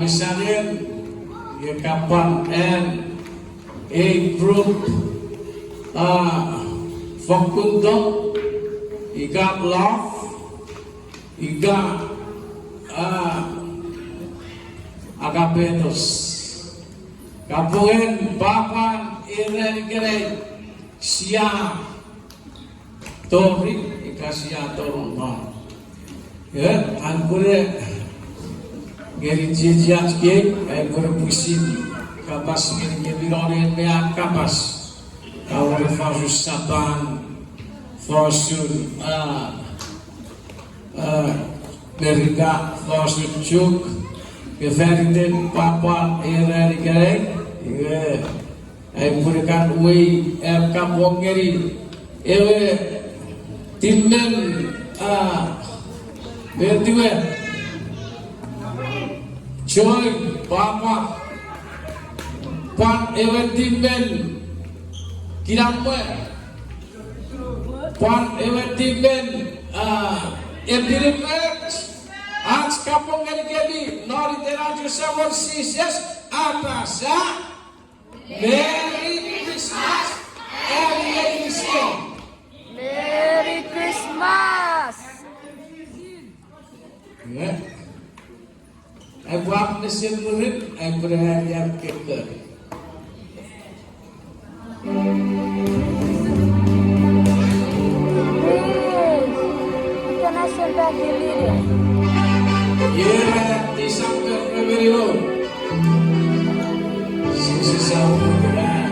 Misalnya ya kapan a group Fakundo iga love iga agape kapuin bapan iren siya tori ika siya torong ya angkure geri jijiat ke angkure pusin kapas geri bironen mea kapas awal fasus saban fasun beriga fasun juk keferiten papa era digere angkure kan ui kapong geri ewe timmen bertiwe joy papa pan eventimben kiramwe pan eventimben edirect आज kapong geli nori teraju samor sises atas Merry Christmas Merry Christmas. Ya. Aku mesin murid, aku berhadiah kita. Kita nasional diri. Ya, di samping beliau. Sisi samping berada.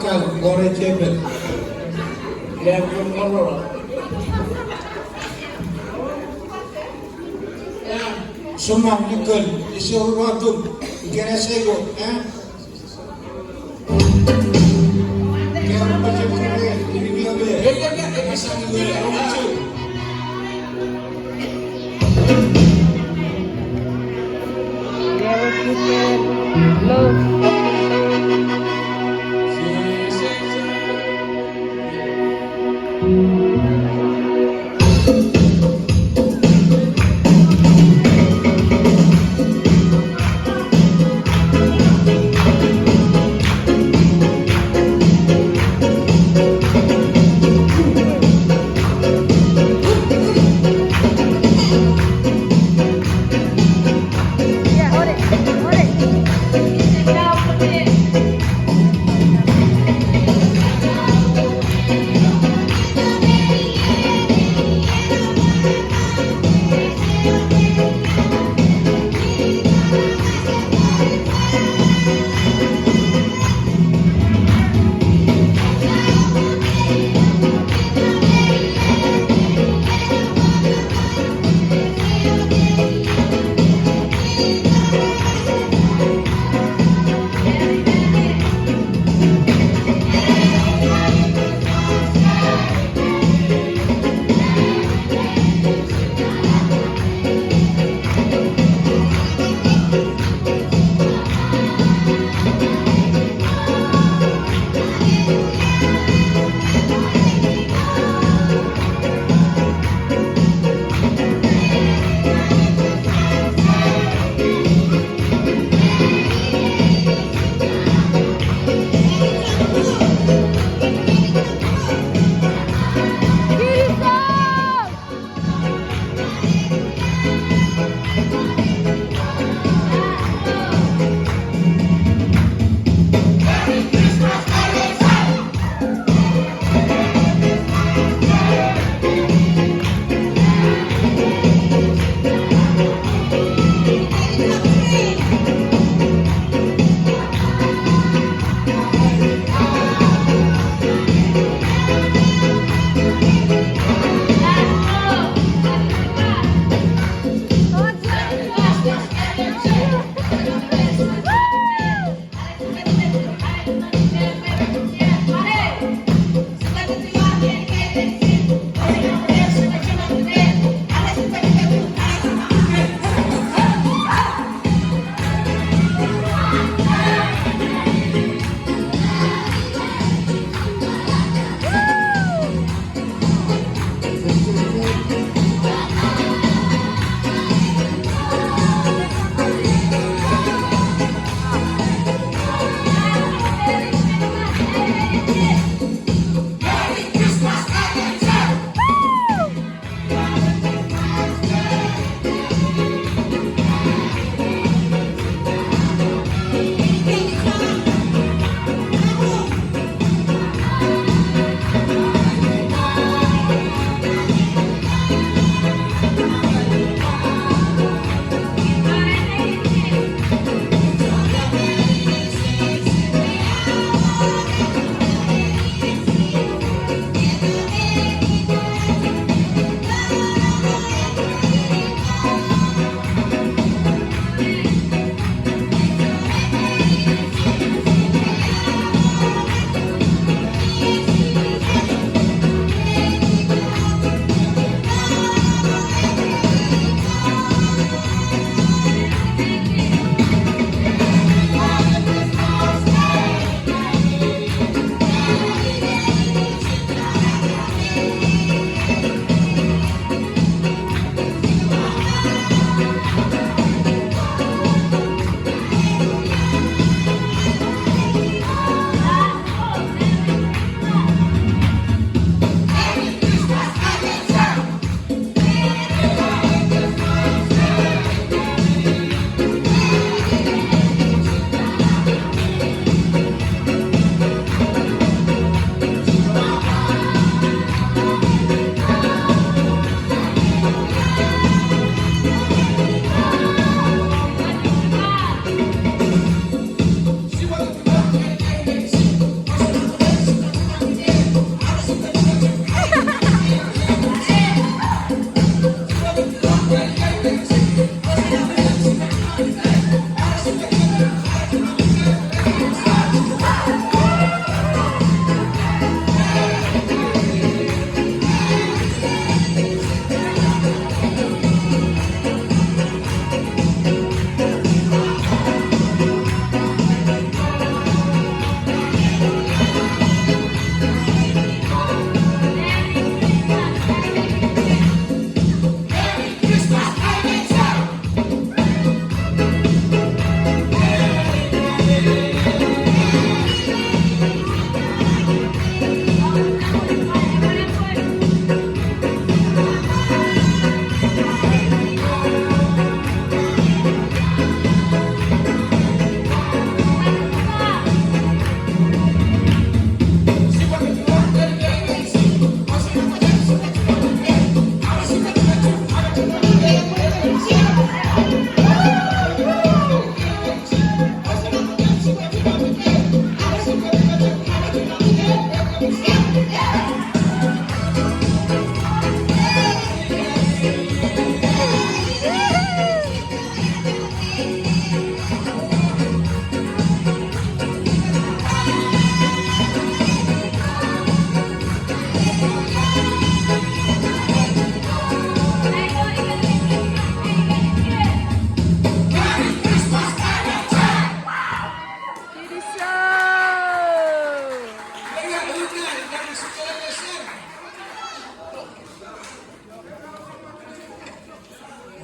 bakal knowledgeable. Level moral. Semua nyekal disuruh tu kira sego kira macam kira ini dia be Bisa juga. Never forget love of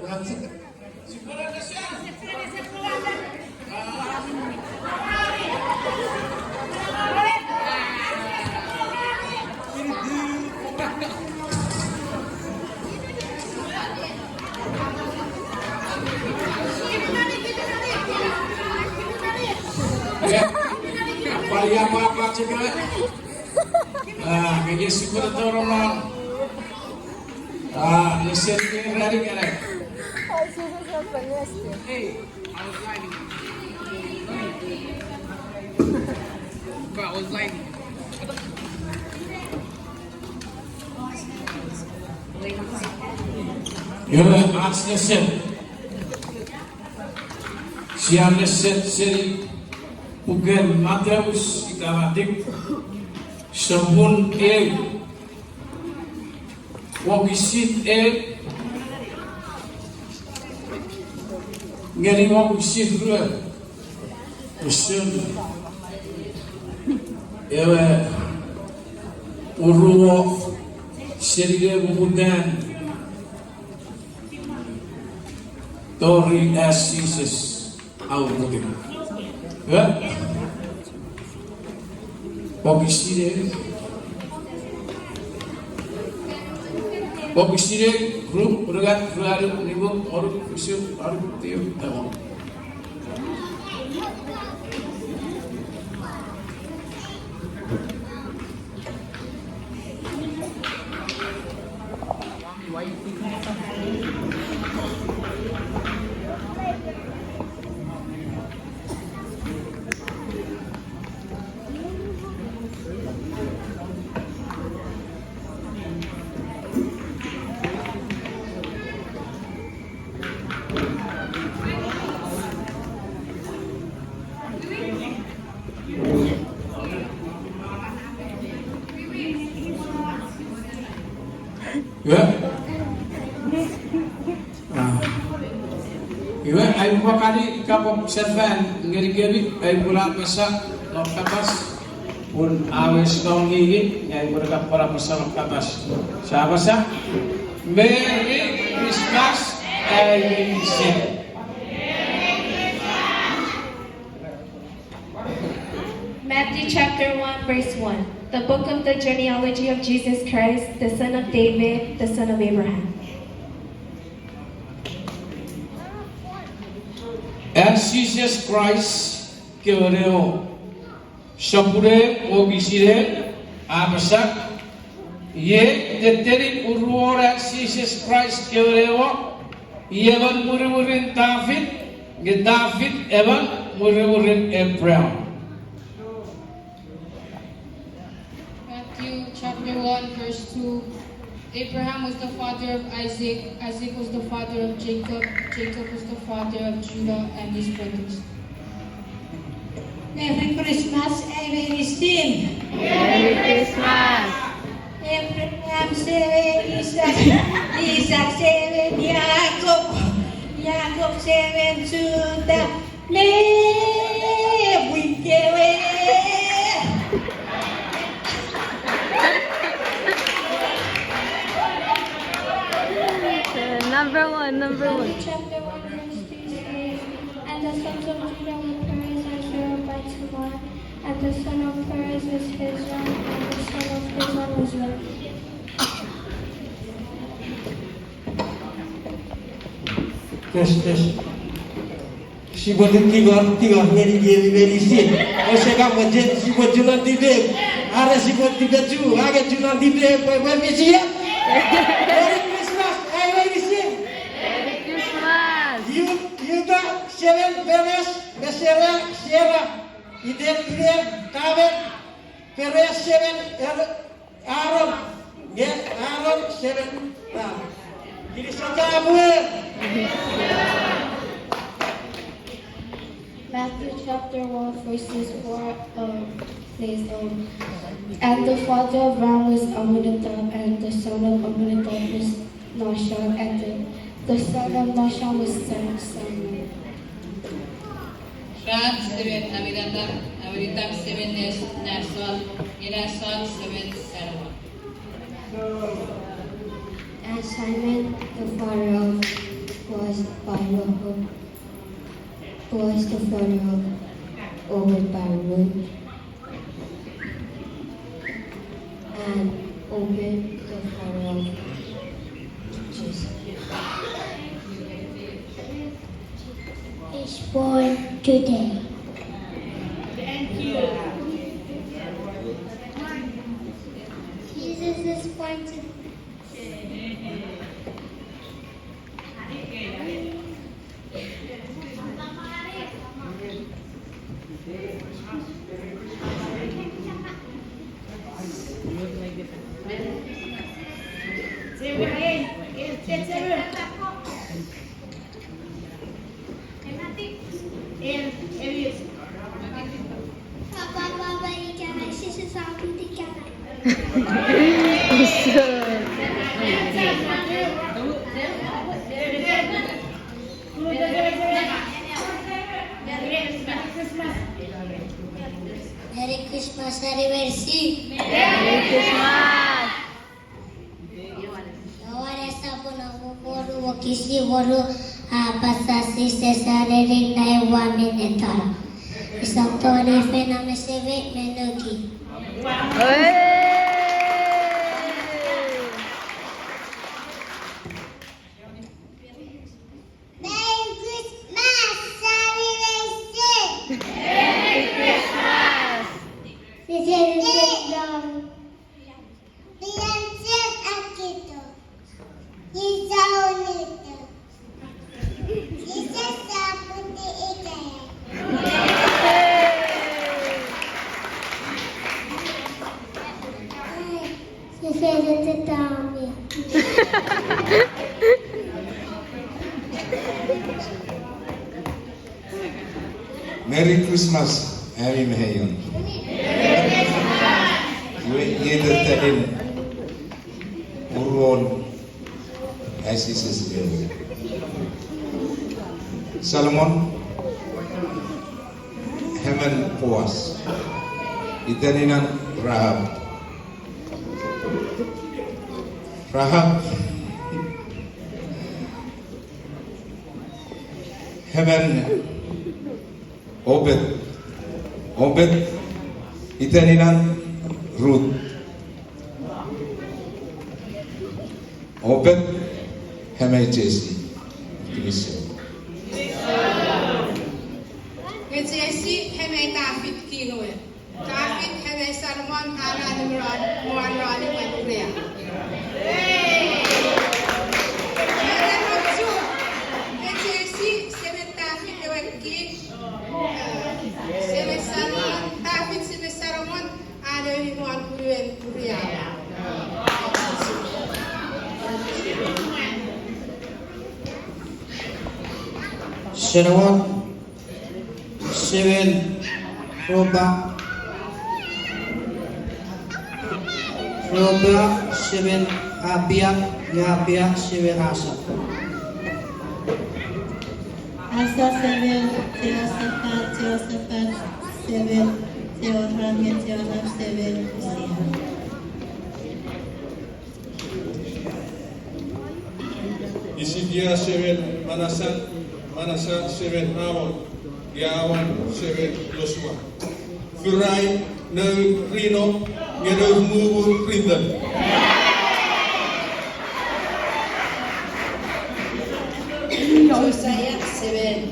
Siguro na siya. Ya, paling apa juga. Kaya siguro to Roman. Listen to ready kare. Ay, Jesus was yesterday. Hey, I was lighting. Bro, I was lighting. Yun, as listen. Siya listen seri pugen Mateus ikamatik sabun wakisit ngeri wakisit dulu usun uruwo seride bukudan tori Jesus au mudik ya Bogusire grup bergat beradu nibu orang usul orang tiup tahu. Ya. Iwe ay makali kapag servan ngeri-ngeri ay pula mesa ng kapas pun awes kong gigi ay berkat para mesa ng kapas. Siapa sa? Merry Christmas ay say. Matthew chapter 1 verse 1. The book of the genealogy of Jesus Christ, the son of David, the son of Abraham. As Jesus Christ keoreo sapure o bisire amsak ye teteri urora Jesus Christ keoreo yevan mururin David ge David evan mururin Abraham. Matthew chapter 1 verse 2. Abraham was the father of Isaac, Isaac was the father of Jacob, Jacob was the father of Judah and his brothers. Merry Christmas, everything. Merry Christmas. Abraham seven, Isaac seven, Jacob seven, Judah. We give Number one. Matthew chapter 1 verse 3 says, and the sons of Judah were Perez and Zerah by Tamar, and the son of Perez was Hezron, and the son of Hezron was Ram. Tes. Si botin tiga very sin. Oseka majet si bot julan tibe. Ara si bot tibe ju. Aga julan tibeไปmesi ya. Merry Christmas, very sin. Merry Christmas. Yuda seven Perez, Besera, Sera. Iden, David, Perez seven, Aaron. Ya, Aaron seven. Jadi saja abu. Matthew chapter 1 verses 4 says, and the father of Ram was Amminadab, and the son of Amminadab was Nahshon, and the son of Nahshon was Salmon. Ram 7, Aminadab 7 is Nahshon, Nahshon 7 Salmon. And Simon, the father of was Byron, who was the father of Byron, and Obed the father of Jesus. Is born today. Jesus is born today. Papa, ikan nasi sesapu ikan. Merry Christmas anniversary. Merry Christmas. Awalnya sabun aku baru wakisi baru pasasi sesare rinai wamin entar. Isang tori fena meseve menuki. Merry Christmas, anniversary. Merry Christmas. Bilanjut akito. Isaunito. Isa sabun di ikaya. Saya tetami. Merry Christmas, Harry Mahayon. Yeder tadin urwon ICC's bill. Solomon Heaven Poas Itaninan Rahab Heaven Obed Itaninan Ruth Obed Hemay Jesse Christian Jesse hemay David kinuwe. David hemay Solomon ala muan rani wenuriya. Jesse seven David ewenki seven Solomon David seven Solomon ala muan wenuriya. Shenawat Seven Roba Seven Abia Seven Asa Asa 7, Jehoshaphat 7, Jehoram 7, Isidia 7, Manasseh 7, Amon 7, Joshua. Furai no Rino, Gedo Mubu Rindan. Josiah 7.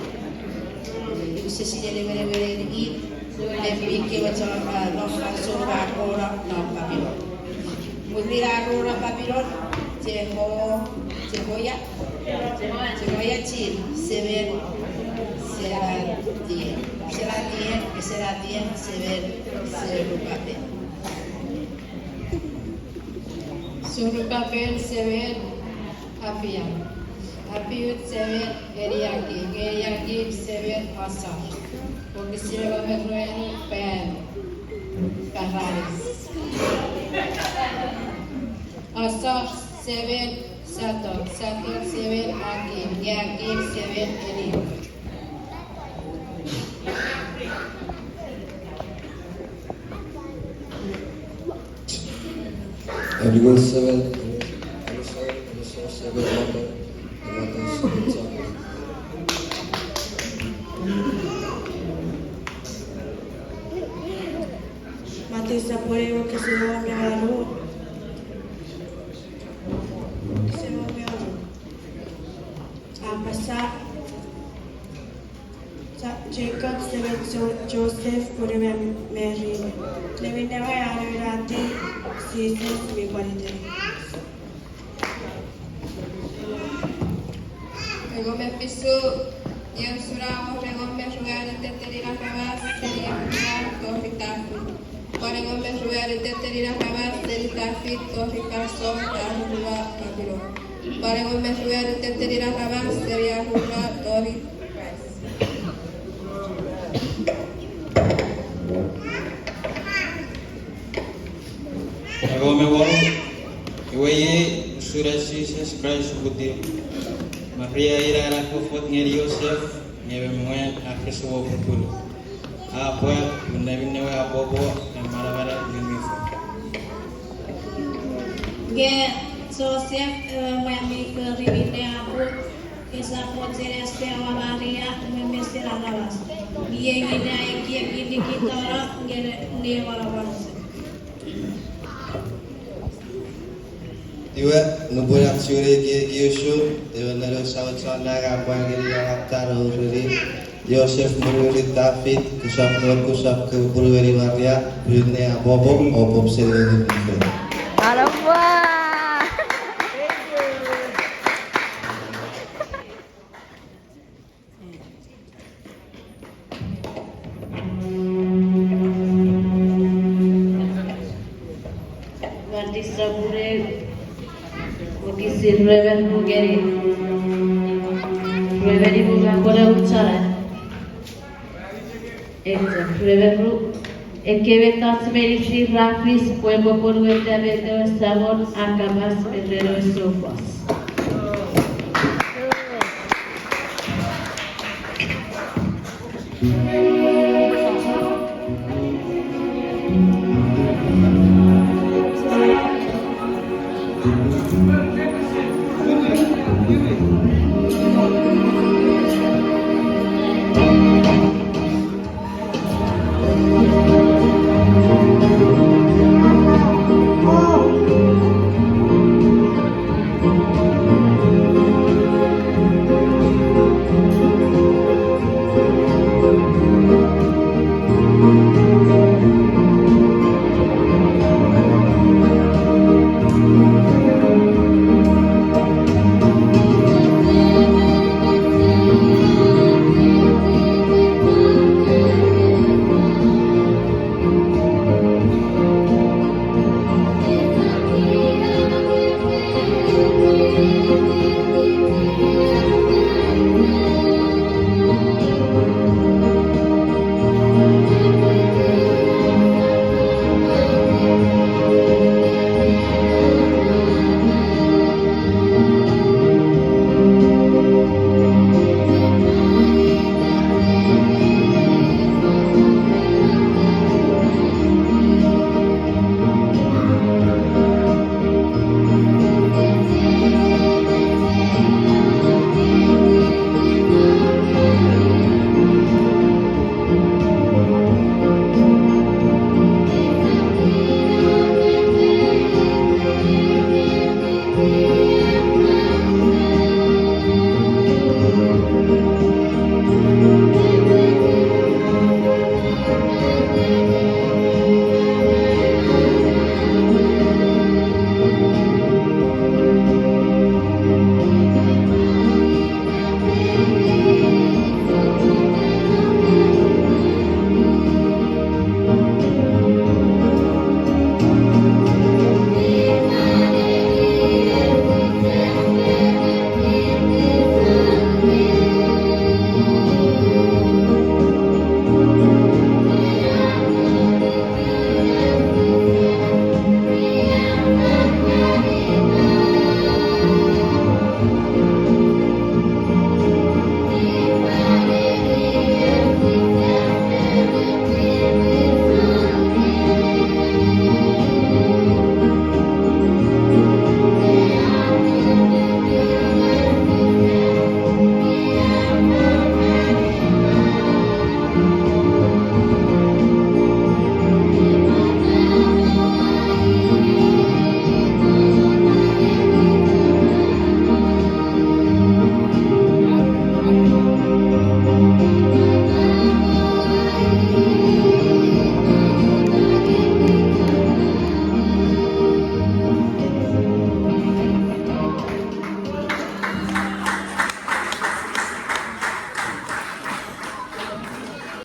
Bisa sini mere ini lebih ke macam nomor sobat orang nomor Babylon. Mudira orang Babylon Jehoiachin 7. Seratiel 7. Surubabel 7 Abiam. Abiud 7 Eliakim 7 Asaf. Porque se va a ver pen Carraris. Asaf 7 Sator 7 Akim 7 Eliakim. And you go 7 7 Apasa Jacob seven Joseph Purime Mary. Levi never arati Jesus me quality. Luego me pisó y en suramo, luego me jugaron de tener la cabeza, sería todo ritafu. Luego me jugaron de tener la cabeza, sería tafit, todo ricaso, tarula, capilo. Luego me jugaron de tener la cabeza, sería rula, todo Ako me wong iwaye surasi Jesus putih Maria ira anak kufut ngeri Yosef ngewe mwen akeswo pupulu apa bunda bina wa abobo na mara gimifo Ge Joseph mami ke ribine aku isa pojeres pe awa Maria memesir alawas. Dia gina iki gini kita orang ne wala wala. Iwa nuburak suri Yusuf iwa naro sawat sanaga panggil yang taruh suri Yosef menurut David kusap ke Purweri Maria Brunei Abobo Obob sering itu. Aramba. Guardi sabure Kisir Reven Bugeri Reveri Buga Kora Uchara Reven e que vetas merisi rafis fuego por vuelta de sabor acabas pedrero estrofas.